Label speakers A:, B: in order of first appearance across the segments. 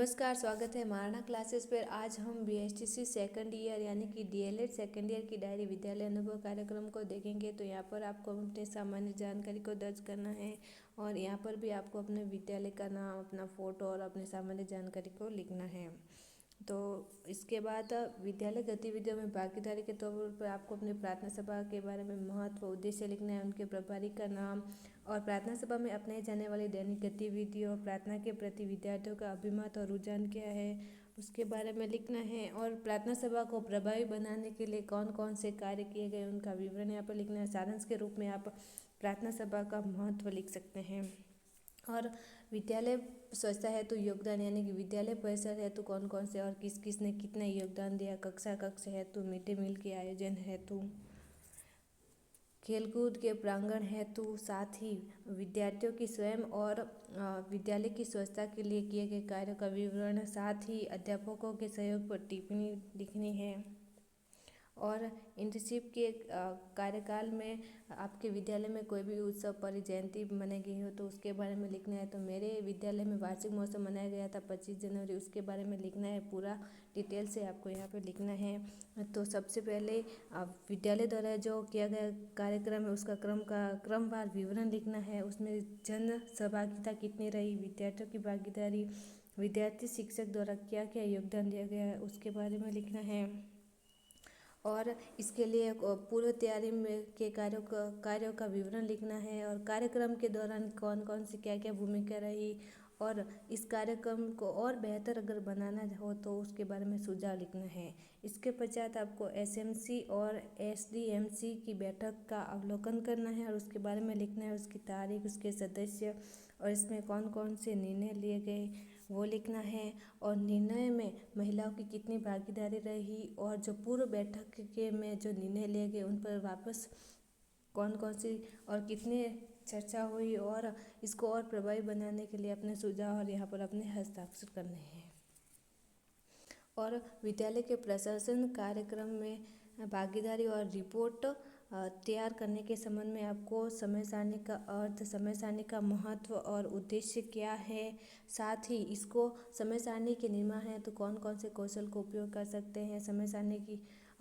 A: नमस्कार, स्वागत है मारना क्लासेस पर। आज हम बीएसटीसी सेकंड ईयर यानी कि डीएलएड सेकंड ईयर की डायरी विद्यालय अनुभव कार्यक्रम को देखेंगे। तो यहाँ पर आपको अपने सामान्य जानकारी को दर्ज करना है और यहाँ पर भी आपको अपने विद्यालय का नाम, अपना फ़ोटो और अपनी सामान्य जानकारी को लिखना है। तो इसके बाद विद्यालय गतिविधियों में भागीदारी के तौर पर आपको अपनी प्रार्थना सभा के बारे में महत्व, उद्देश्य लिखना है, उनके प्रभारी का नाम और प्रार्थना सभा में अपनाई जाने वाली दैनिक गतिविधियों, प्रार्थना के प्रति विद्यार्थियों का अभिमत और रुझान क्या है उसके बारे में लिखना है। और प्रार्थना सभा को प्रभावी बनाने के लिए कौन कौन से कार्य किए गए उनका विवरण यहाँ पर लिखना है। सारांश के रूप में आप प्रार्थना सभा का महत्व लिख सकते हैं। और विद्यालय स्वच्छता हेतु योगदान यानी कि विद्यालय परिसर हेतु कौन कौन से और किस किस ने कितना योगदान दिया, कक्ष हेतु, मिड डे मील के आयोजन हेतु, खेलकूद के प्रांगण हेतु, साथ ही विद्यार्थियों की स्वयं और विद्यालय की स्वच्छता के लिए किए गए कार्यों का विवरण, साथ ही अध्यापकों के सहयोग पर टिप्पणी लिखनी है। और इंटर्नशिप के कार्यकाल में आपके विद्यालय में कोई भी उत्सव, पर्व, जयंती मनाई गई हो तो उसके बारे में लिखना है। तो मेरे विद्यालय में वार्षिक महोत्सव मनाया गया था 25 जनवरी, उसके बारे में लिखना है। पूरा डिटेल से आपको यहाँ पे लिखना है। तो सबसे पहले विद्यालय द्वारा जो किया गया कार्यक्रम है उसका क्रमवार विवरण लिखना है। उसमें जन सहभागिता कितनी रही, विद्यार्थियों की भागीदारी, विद्यार्थी शिक्षक द्वारा क्या क्या योगदान दिया गया है उसके बारे में लिखना है। और इसके लिए पूर्व तैयारी में के कार्यों का विवरण लिखना है। और कार्यक्रम के दौरान कौन कौन सी क्या क्या भूमिका रही और इस कार्यक्रम को और बेहतर अगर बनाना हो तो उसके बारे में सुझाव लिखना है। इसके पश्चात आपको एसएमसी और एसडीएमसी की बैठक का अवलोकन करना है और उसके बारे में लिखना है, उसकी तारीख, उसके सदस्य और इसमें कौन कौन से निर्णय लिए गए वो लिखना है। और निर्णय में महिलाओं की कितनी भागीदारी रही और जो पूर्व बैठक के में जो निर्णय लिए गए उन पर वापस कौन कौन सी और कितनी चर्चा हुई और इसको और प्रभावी बनाने के लिए अपने सुझाव और यहाँ पर अपने हस्ताक्षर करने हैं। और विद्यालय के प्रशासन कार्यक्रम में भागीदारी और रिपोर्ट तैयार करने के संबंध में आपको समय सारणी का अर्थ, समय सारणी का महत्व और उद्देश्य क्या है, साथ ही इसको समय सारणी के निर्माण है तो कौन कौन से कौशल को उपयोग कर सकते हैं, समय सारणी की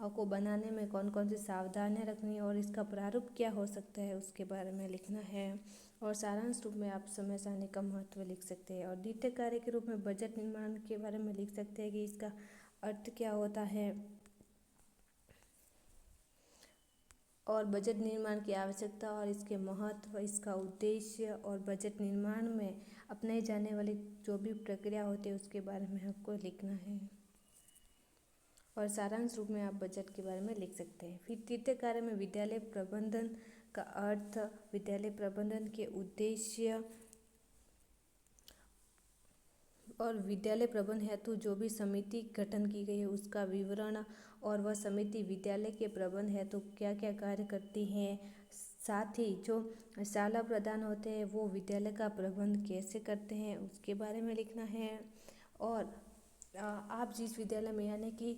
A: को बनाने में कौन कौन सी सावधानियां रखनी है और इसका प्रारूप क्या हो सकता है उसके बारे में लिखना है। और सारांश रूप में आप समय सारणी का महत्व लिख सकते हैं। और द्वितीय कार्य के रूप में बजट निर्माण के बारे में लिख सकते हैं कि इसका अर्थ क्या होता है और बजट निर्माण की आवश्यकता और इसके महत्व, इसका उद्देश्य और बजट निर्माण में अपनाई जाने वाली जो भी प्रक्रिया होती है उसके बारे में आपको लिखना है। और सारांश रूप में आप बजट के बारे में लिख सकते हैं। फिर तृतीय कार्य में विद्यालय प्रबंधन का अर्थ, विद्यालय प्रबंधन के उद्देश्य और विद्यालय प्रबंधन हेतु जो भी समिति गठन की गई है उसका विवरण और वह समिति विद्यालय के प्रबंधन हेतु क्या क्या कार्य करती हैं, साथ ही जो शाला प्रधान होते हैं वो विद्यालय का प्रबंध कैसे करते हैं उसके बारे में लिखना है। और आप जिस विद्यालय में यानी कि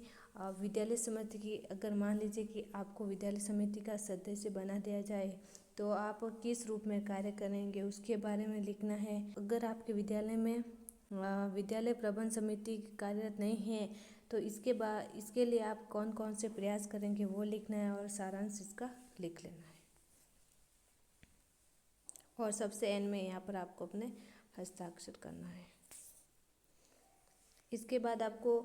A: विद्यालय समिति की अगर मान लीजिए कि आपको विद्यालय समिति का सदस्य बना दिया जाए तो आप किस रूप में कार्य करेंगे उसके बारे में लिखना है। अगर आपके विद्यालय में विद्यालय प्रबंध समिति कार्यरत नहीं है तो इसके लिए आप कौन कौन से प्रयास करेंगे वो लिखना है और सारांश इसका लिख लेना है। और सबसे एंड में यहाँ पर आपको अपने हस्ताक्षर करना है। इसके बाद आपको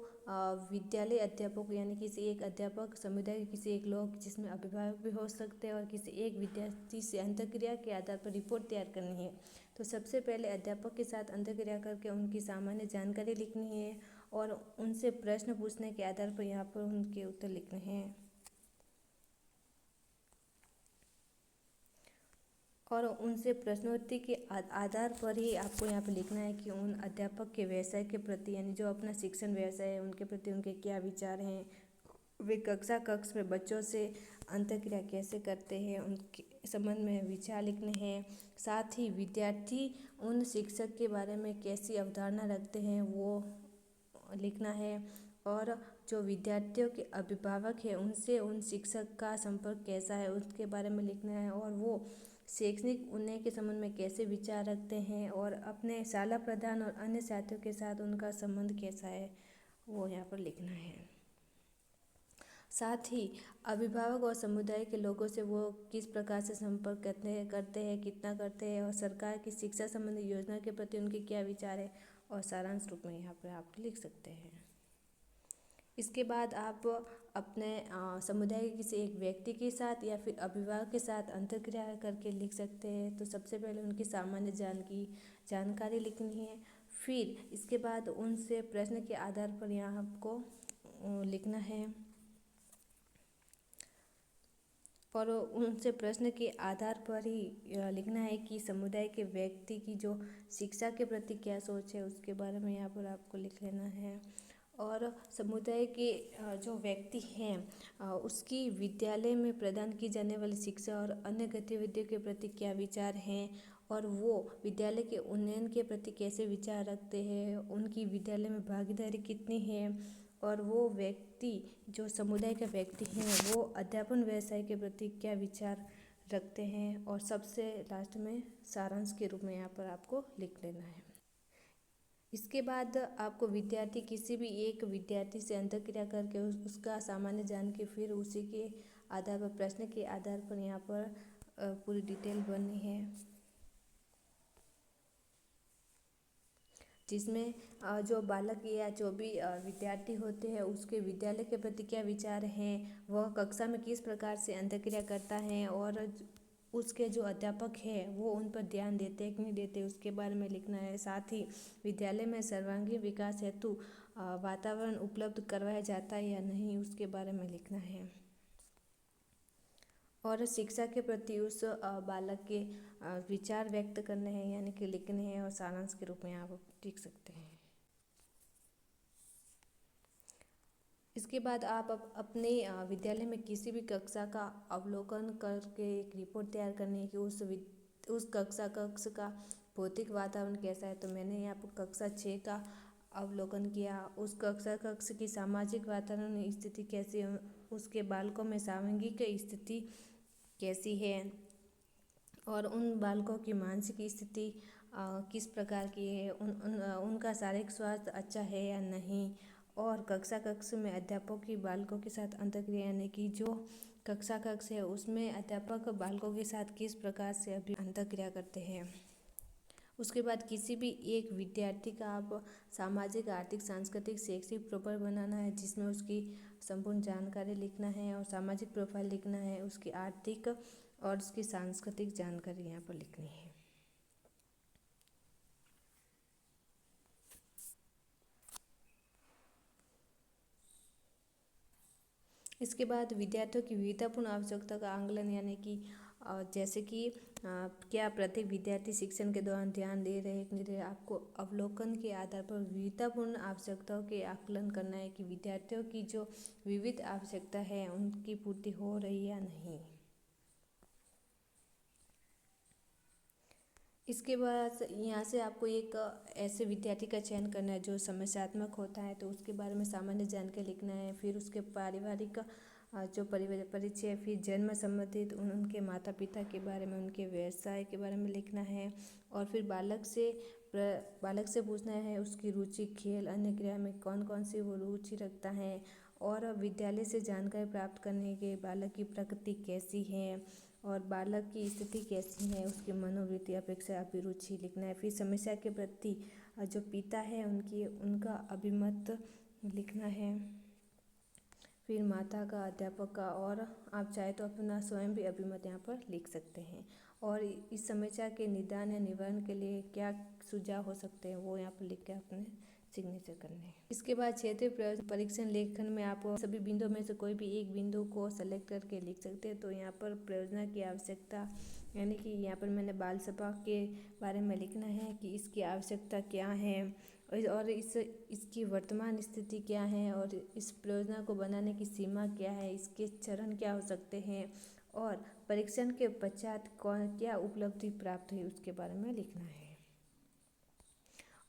A: विद्यालय अध्यापक यानी किसी एक अध्यापक, समुदाय के किसी एक लोग जिसमें अभिभावक भी हो सकते हैं और किसी एक विद्यार्थी से अंतःक्रिया के आधार पर रिपोर्ट तैयार करनी है। तो सबसे पहले अध्यापक के साथ अंतःक्रिया करके उनकी सामान्य जानकारी लिखनी है और उनसे प्रश्न पूछने के आधार पर यहाँ पर उनके उत्तर लिखने हैं। और उनसे प्रश्नोत्तरी के आधार पर ही आपको यहाँ पे लिखना है कि उन अध्यापक के व्यवसाय के प्रति यानी जो अपना शिक्षण व्यवसाय है उनके प्रति उनके क्या विचार हैं, वे कक्ष में बच्चों से अंतःक्रिया कैसे करते हैं उनके संबंध में विचार लिखने हैं। साथ ही विद्यार्थी उन शिक्षक के बारे में कैसी अवधारणा रखते हैं वो लिखना है। और जो विद्यार्थियों के अभिभावक हैं उनसे उन शिक्षक का संपर्क कैसा है उसके बारे में लिखना है। और वो शैक्षणिक उन्नयन के संबंध में कैसे विचार रखते हैं और अपने शाला प्रधान और अन्य साथियों के साथ उनका संबंध कैसा है वो यहाँ पर लिखना है। साथ ही अभिभावक और समुदाय के लोगों से वो किस प्रकार से संपर्क करते हैं, कितना करते हैं और सरकार की शिक्षा संबंधी योजना के प्रति उनके क्या विचार है और सारांश रूप में यहाँ पर आप लिख सकते हैं। इसके बाद आप अपने समुदाय के किसी एक व्यक्ति के साथ या फिर अभिभावक के साथ अंतर्क्रिया करके लिख सकते हैं। तो सबसे पहले उनकी सामान्य जानकारी लिखनी है। फिर इसके बाद उनसे प्रश्न के आधार पर यहाँ आपको लिखना है और उनसे प्रश्न के आधार पर ही लिखना है कि समुदाय के व्यक्ति की जो शिक्षा के प्रति क्या सोच है उसके बारे में यहाँ पर आपको लिख लेना है। और समुदाय के जो व्यक्ति हैं उसकी विद्यालय में प्रदान की जाने वाली शिक्षा और अन्य गतिविधियों के प्रति क्या विचार हैं और वो विद्यालय के उन्नयन के प्रति कैसे विचार रखते हैं, उनकी विद्यालय में भागीदारी कितनी है और वो व्यक्ति जो समुदाय के व्यक्ति हैं वो अध्यापन व्यवसाय के प्रति क्या विचार रखते हैं और सबसे लास्ट में सारांश के रूप में यहाँ पर आपको लिख लेना है। इसके बाद आपको किसी भी एक विद्यार्थी से अंतर्क्रिया करके उसका सामान्य जान के फिर उसी के आधार पर प्रश्न के आधार पर यहाँ पर पूरी डिटेल भरनी है, जिसमें जो बालक या जो भी विद्यार्थी होते हैं उसके विद्यालय के प्रति क्या विचार हैं, वह कक्षा में किस प्रकार से अंतर्क्रिया करता है और उसके जो अध्यापक हैं वो उन पर ध्यान देते हैं कि नहीं देते उसके बारे में लिखना है। साथ ही विद्यालय में सर्वांगीण विकास हेतु वातावरण उपलब्ध करवाया जाता है या नहीं उसके बारे में लिखना है और शिक्षा के प्रति उस बालक के विचार व्यक्त करने हैं यानी कि लिखने हैं और सारांश के रूप में आप लिख सकते हैं। इसके बाद आप अपने विद्यालय में किसी भी कक्षा का अवलोकन करके एक रिपोर्ट तैयार करनी है कि उस कक्षा का भौतिक वातावरण कैसा है। तो मैंने यहाँ पर कक्षा 6 का अवलोकन किया। उस कक्षा की सामाजिक वातावरण स्थिति कैसी है, उसके बालकों में सामूहिक स्थिति कैसी है और उन बालकों की मानसिक स्थिति किस प्रकार की है, उनका शारीरिक स्वास्थ्य अच्छा है या नहीं और कक्षा में अध्यापकों की बालकों के साथ अंतर्क्रिया यानी कि जो कक्षा है उसमें अध्यापक बालकों के साथ किस प्रकार से अभी अंतर्क्रिया करते हैं। उसके बाद किसी भी एक विद्यार्थी का आप सामाजिक, आर्थिक, सांस्कृतिक, शैक्षिक प्रोफाइल बनाना है जिसमें उसकी संपूर्ण जानकारी लिखना है और सामाजिक प्रोफाइल लिखना है, उसकी आर्थिक और उसकी सांस्कृतिक जानकारी यहाँ पर लिखनी है। इसके बाद विद्यार्थियों की विविधतापूर्ण आवश्यकता का आंकलन यानी कि जैसे कि क्या प्रत्येक विद्यार्थी शिक्षण के दौरान ध्यान दे रहे कि नहीं दे रहे, आपको अवलोकन के आधार पर विविधतापूर्ण आवश्यकताओं के आकलन करना है कि विद्यार्थियों की जो विविध आवश्यकता है उनकी पूर्ति हो रही है या नहीं। इसके बाद यहाँ से आपको एक ऐसे विद्यार्थी का चयन करना है जो समस्यात्मक होता है, तो उसके बारे में सामान्य जानकारी लिखना है। फिर उसके पारिवारिक जो परिचय, फिर जन्म संबंधित उनके माता पिता के बारे में, उनके व्यवसाय के बारे में लिखना है और फिर बालक से पूछना है उसकी रुचि, खेल, अन्य क्रिया में कौन कौन सी वो रुचि रखता है और विद्यालय से जानकारी प्राप्त करने के बालक की प्रकृति कैसी है और बालक की स्थिति कैसी है, उसकी मनोवृत्ति, अपेक्षा, अभिरुचि लिखना है। फिर समस्या के प्रति जो पिता है उनका अभिमत लिखना है। फिर माता का, अध्यापक का और आप चाहे तो अपना स्वयं भी अभिमत यहाँ पर लिख सकते हैं और इस समस्या के निदान या निवारण के लिए क्या सुझाव हो सकते हैं वो यहाँ पर लिख के अपने सिग्नेचर करने हैं। इसके बाद क्षेत्रीय परीक्षण लेखन में आप सभी बिंदुओं में से कोई भी एक बिंदु को सेलेक्ट करके लिख सकते हैं। तो यहाँ पर परियोजना की आवश्यकता यानी कि यहाँ पर मैंने बाल सभा के बारे में लिखना है कि इसकी आवश्यकता क्या है और इसकी वर्तमान स्थिति क्या है और इस परियोजना को बनाने की सीमा क्या है, इसके चरण क्या हो सकते हैं और परीक्षण के पश्चात क्या उपलब्धि प्राप्त हुई उसके बारे में लिखना है।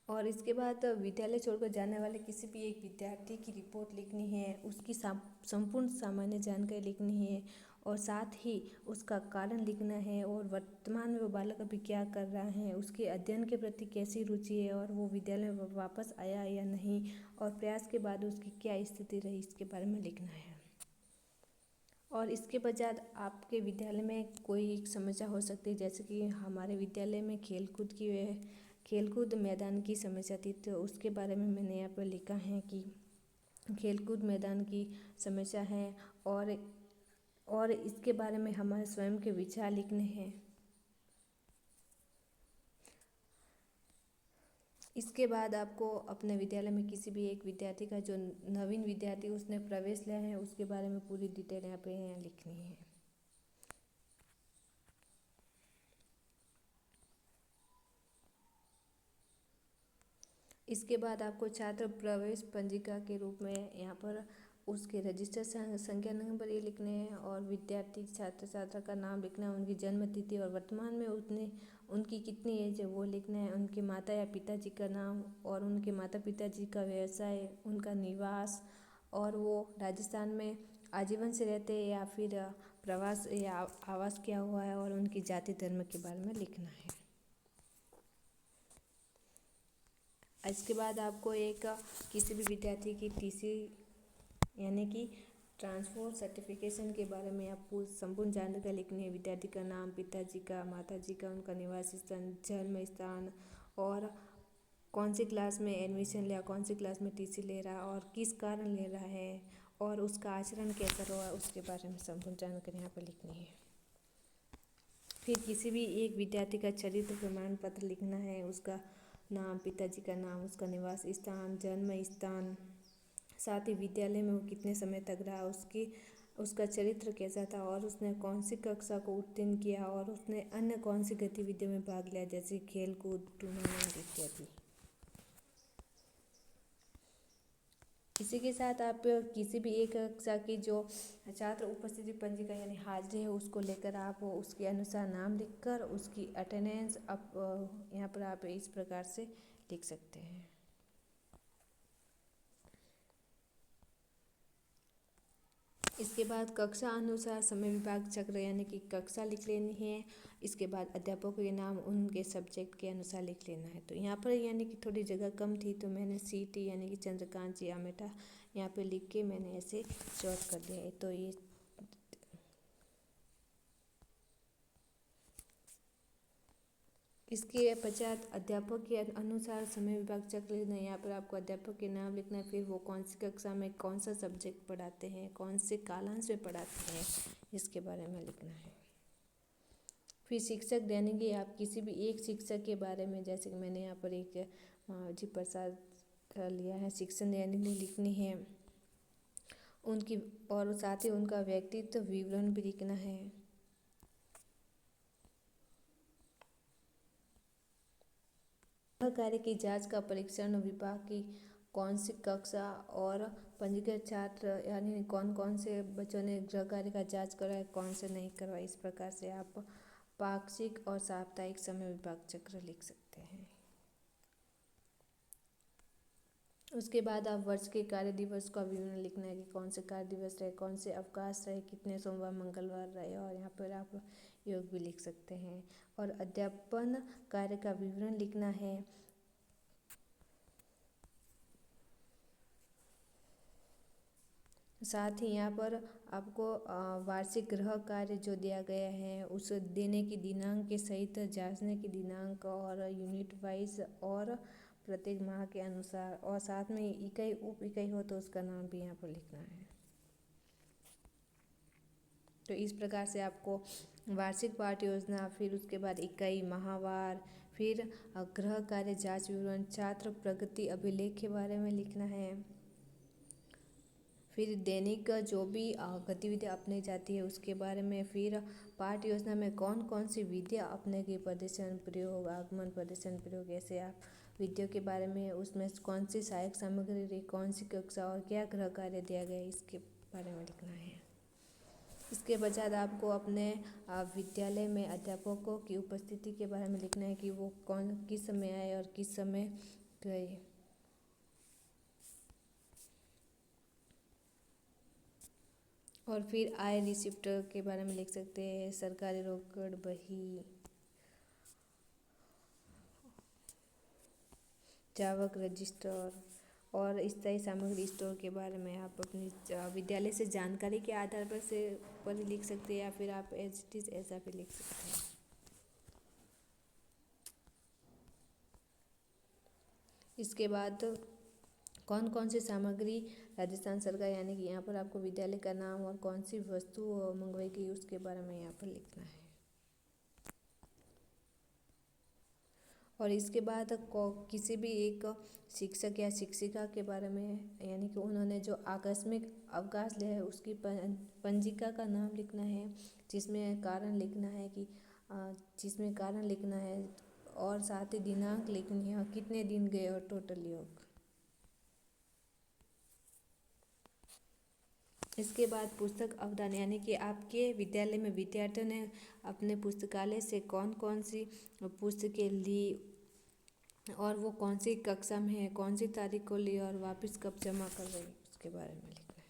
A: और इसके बाद विद्यालय छोड़कर जाने वाले किसी भी एक विद्यार्थी की रिपोर्ट लिखनी है, उसकी संपूर्ण सामान्य जानकारी लिखनी है और साथ ही उसका कारण लिखना है और वर्तमान में वो बालक अभी क्या कर रहा है, उसके अध्ययन के प्रति कैसी रुचि है और वो विद्यालय में वापस आया या नहीं, और प्रयास के बाद उसकी क्या स्थिति रही, इसके बारे में लिखना है। और इसके बजाय आपके विद्यालय में कोई एक समस्या हो सकती है, जैसे कि हमारे विद्यालय में खेलकूद मैदान की समस्या थी, तो उसके बारे में मैंने यहाँ पर लिखा है कि खेलकूद मैदान की समस्या है और इसके बारे में हमारे स्वयं के विचार लिखने हैं। इसके बाद आपको अपने विद्यालय में किसी भी एक विद्यार्थी का, जो नवीन विद्यार्थी उसने प्रवेश लिया है, उसके बारे में पूरी डिटेल यहाँ पे लिखनी है। इसके बाद आपको छात्र प्रवेश पंजिका के रूप में यहाँ पर उसके रजिस्टर संख्या नंबर ये लिखने हैं, और विद्यार्थी छात्र छात्रा का नाम लिखना है, उनकी जन्म तिथि और वर्तमान में उनकी कितनी एज है वो लिखना है, उनके माता या पिताजी का नाम और उनके माता पिताजी का व्यवसाय, उनका निवास, और वो राजस्थान में आजीवन से रहते हैं या फिर प्रवास या आवास किया हुआ है, और उनकी जाति धर्म के बारे में लिखना है। इसके बाद आपको एक किसी भी विद्यार्थी की टीसी यानी कि ट्रांसफर सर्टिफिकेशन के बारे में आपको संपूर्ण जानकारी लिखनी है। विद्यार्थी का नाम, पिताजी का, माताजी का, उनका निवास स्थान, जन्म स्थान, और कौन सी क्लास में एडमिशन लिया, कौन सी क्लास में टीसी ले रहा और किस कारण ले रहा है, और उसका आचरण कैसा रहा, उसके बारे में संपूर्ण जानकारी यहाँ पर लिखनी है। फिर किसी भी एक विद्यार्थी का चरित्र प्रमाण पत्र लिखना है, उसका नाम, पिताजी का नाम, उसका निवास स्थान, जन्म स्थान, साथ ही विद्यालय में वो कितने समय तक रहा, उसका चरित्र कैसा था, और उसने कौन सी कक्षा को उत्तीर्ण किया, और उसने अन्य कौन सी गतिविधियों में भाग लिया, जैसे खेल कूद, टूर्नामेंट इत्यादि। इसी के साथ आप किसी भी एक कक्षा की जो छात्र उपस्थिति पंजिका यानी हाजिरी है, उसको लेकर आप उसके अनुसार नाम लिखकर उसकी अटेंडेंस आप यहाँ पर आप इस प्रकार से लिख सकते हैं। इसके बाद कक्षा अनुसार समय विभाग चक्र यानी कि कक्षा लिख लेनी है। इसके बाद अध्यापकों के नाम उनके सब्जेक्ट के अनुसार लिख लेना है। तो यहाँ पर यानी कि थोड़ी जगह कम थी, तो मैंने CT यानी कि चंद्रकांत जी आमेटा यहाँ पे लिख के मैंने ऐसे शॉर्ट कर दिया है। तो ये इसके पश्चात अध्यापक के अनुसार समय विभाग चक्र लिखना है। यहाँ पर आपको अध्यापक के नाम लिखना है, फिर वो कौन सी कक्षा में कौन सा सब्जेक्ट पढ़ाते हैं, कौन से कालांश में पढ़ाते हैं, इसके बारे में लिखना है। फिर शिक्षक यानी कि आप किसी भी एक शिक्षक के बारे में, जैसे कि मैंने यहाँ पर एक जी प्रसाद का लिया है, शिक्षण यानी लिखनी है उनकी, और साथ ही उनका व्यक्तित्व विवरण भी लिखना है। कार्य की जांच का परीक्षण विभाग की कौन सी कक्षा और पंजीकृत छात्र यानी कौन कौन से बच्चों ने गृह कार्य का जांच कराया, कौन से नहीं करवाया, इस प्रकार से आप पाक्षिक और साप्ताहिक समय विभाग चक्र लिख सकते हैं। उसके बाद आप वर्ष के कार्य दिवस का विवरण लिखना है कि कौन से कार्य दिवस रहे, कौन से अवकाश रहे, कितने सोमवार मंगलवार रहे, और यहाँ पर आप योग भी लिख सकते हैं। और अध्यापन कार्य का विवरण लिखना है। साथ ही यहाँ पर आपको वार्षिक गृह कार्य जो दिया गया है उस देने की दिनांक के सहित जांचने की दिनांक और यूनिट वाइज और प्रत्येक माह के अनुसार, और साथ में इकाई उप इकाई हो तो उसका नाम भी यहाँ पर लिखना है। तो इस प्रकार से आपको वार्षिक पाठ योजना, फिर उसके बाद इकाई, माहवार, फिर गृह कार्य जांच विवरण, छात्र प्रगति अभिलेख के बारे में लिखना है। फिर दैनिक जो भी गतिविधियाँ अपनाई जाती है उसके बारे में, फिर पाठ योजना में कौन कौन सी विधियाँ अपने की, प्रदर्शन प्रयोग, आगमन प्रदर्शन प्रयोग, ऐसे आप विधियों के बारे में, उसमें कौन सी सहायक सामग्री रही, कौन सी कक्षा और क्या गृह कार्य दिया गया, इसके बारे में लिखना है। इसके बजाय आपको अपने विद्यालय में अध्यापकों की उपस्थिति के बारे में लिखना है कि वो किस समय आए और किस समय गए। और फिर आय रिसिप्ट के बारे में लिख सकते हैं, सरकारी रोकड़ बही, जावक रजिस्टर और स्थायी सामग्री स्टोर के बारे में आप अपनी विद्यालय से जानकारी के आधार पर लिख सकते हैं, या फिर आप एज इट इज ऐसा भी लिख सकते हैं। इसके बाद कौन कौन सी सामग्री राजस्थान सरकार, यानी कि यहाँ पर आपको विद्यालय का नाम और कौन सी वस्तु मंगवाई गई उसके बारे में यहाँ पर लिखना है। और इसके बाद किसी भी एक शिक्षक या शिक्षिका के बारे में, यानी कि उन्होंने जो आकस्मिक अवकाश लिया है उसकी पंजिका का नाम लिखना है, जिसमें कारण लिखना है और साथ ही दिनांक लिखनी है और कितने दिन गए और टोटल योग। इसके बाद पुस्तक अवदान, यानी कि आपके विद्यालय में विद्यार्थियों ने अपने पुस्तकालय से कौन कौन सी पुस्तकें ली और वो कौन सी कक्षा में है, कौन सी तारीख को ली और वापस कब जमा कर रही, उसके बारे में लिखना है।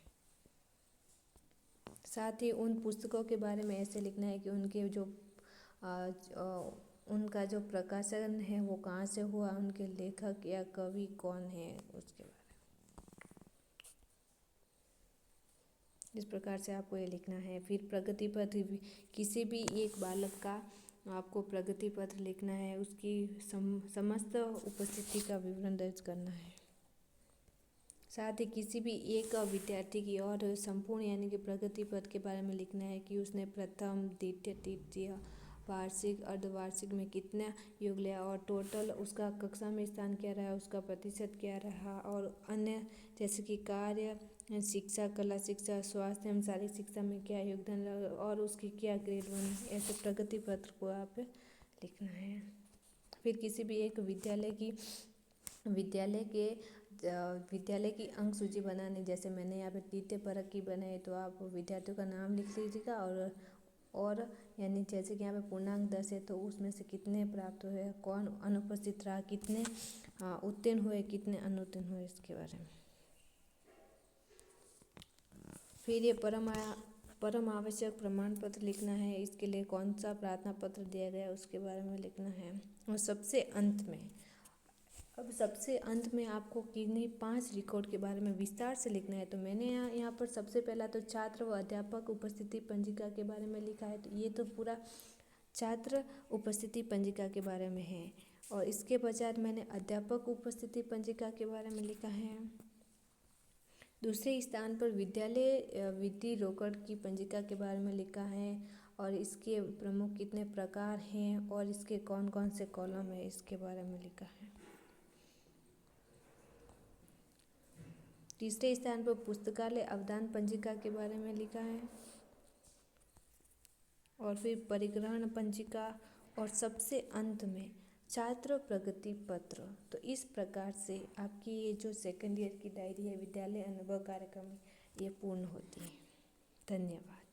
A: साथ ही उन पुस्तकों के बारे में ऐसे लिखना है कि उनके उनका जो प्रकाशन है वो कहाँ से हुआ, उनके लेखक या कवि कौन है, उसके बारे में। इस प्रकार से आपको ये लिखना है। फिर प्रगति पत्र, किसी भी एक बालक का आपको प्रगति पत्र लिखना है, उसकी समस्त उपस्थिति का विवरण दर्ज करना है। साथ ही किसी भी एक विद्यार्थी की और संपूर्ण, यानी कि प्रगति पत्र के बारे में लिखना है कि उसने प्रथम, द्वितीय, तृतीय, वार्षिक, अर्धवार्षिक में कितना योग लिया और टोटल उसका कक्षा में स्थान क्या रहा, उसका प्रतिशत क्या रहा, और अन्य जैसे कि कार्य शिक्षा, कला शिक्षा, स्वास्थ्य एवं शारीरिक शिक्षा में क्या योगदान रहा और उसकी क्या ग्रेड बनी, ऐसे प्रगति पत्र को आप लिखना है। फिर किसी भी एक विद्यालय की अंक सूची बनानी, जैसे मैंने यहाँ पे तृतीय परक की बनाई, तो आप विद्यार्थियों का नाम लिख लीजिएगा और यानी जैसे कि यहाँ पे पूर्णांक 10 है तो उसमें से कितने प्राप्त हुए, कौन अनुपस्थित रहा, कितने उत्तीर्ण हुए, कितने अनुत्तीर्ण हुए, इसके बारे में। फिर ये परम आवश्यक प्रमाण पत्र लिखना है, इसके लिए कौन सा प्रार्थना पत्र दिया गया है उसके बारे में लिखना है। और सबसे अंत में आपको किन्हीं 5 रिकॉर्ड के बारे में विस्तार से लिखना है। तो मैंने यहाँ पर सबसे पहला तो छात्र व अध्यापक उपस्थिति पंजिका के बारे में लिखा है, तो ये तो पूरा छात्र उपस्थिति पंजिका के बारे में है। और इसके पश्चात मैंने अध्यापक उपस्थिति पंजिका के बारे में लिखा है। दूसरे स्थान पर विद्यालय विधि रोकड़ की पंजिका के बारे में लिखा है और इसके प्रमुख कितने प्रकार हैं और इसके कौन कौन से कॉलम है, इसके बारे में लिखा है। तीसरे स्थान पर पुस्तकालय अवदान पंजिका के बारे में लिखा है और फिर परिग्रहण पंजिका और सबसे अंत में छात्र प्रगति पत्र। तो इस प्रकार से आपकी ये जो सेकेंड ईयर की डायरी है विद्यालय अनुभव कार्यक्रम, ये पूर्ण होती है। धन्यवाद।